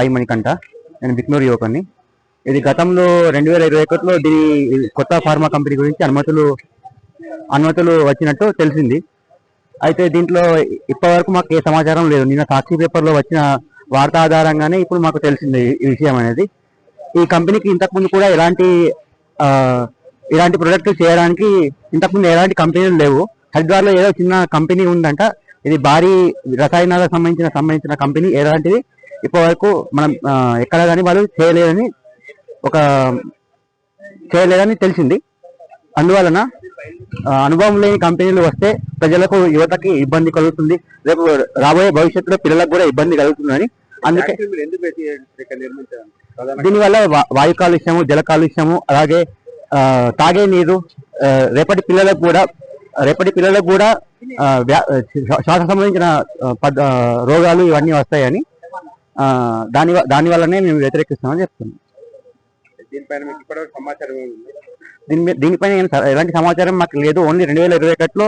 సాయి మణికంఠ. నేను బిక్నూరు యువకుని. ఇది గతంలో 2021లో దీని కొత్త ఫార్మా కంపెనీ గురించి అనుమతులు వచ్చినట్టు తెలిసింది. అయితే దీంట్లో ఇప్పటివరకు మాకు ఏ సమాచారం లేదు. నిన్న సాక్షి పేపర్లో వచ్చిన వార్త ఆధారంగానే ఇప్పుడు మాకు తెలిసింది ఈ విషయం అనేది. ఈ కంపెనీకి ఇంతకుముందు కూడా ఇలాంటి ప్రొడక్ట్ చేయడానికి ఇంతకుముందు ఎలాంటి కంపెనీలు లేవు. హరిద్వార్లో ఏదో చిన్న కంపెనీ ఉందంట. ఇది భారీ రసాయనాలకు సంబంధించిన కంపెనీ. ఎలాంటిది ఇప్పటి వరకు మనం ఎక్కడ కానీ వాళ్ళు చేయలేదని తెలిసింది. అందువలన అనుభవం లేని కంపెనీలు వస్తే ప్రజలకు, యువతకి ఇబ్బంది కలుగుతుంది. రేపు రాబోయే భవిష్యత్తులో పిల్లలకు కూడా ఇబ్బంది కలుగుతుందని అందుకే దీనివల్ల వాయు కాలుష్యము, జల కాలుష్యము, అలాగే తాగే నీరు రేపటి పిల్లలకు కూడా శ్వాస సంబంధించిన రోగాలు ఇవన్నీ వస్తాయని దాని వల్లనే మేము వ్యతిరేకిస్తామని చెప్తున్నాం. దీనిపైన ఎలాంటి సమాచారం మాకు లేదు. ఓన్లీ 2021లో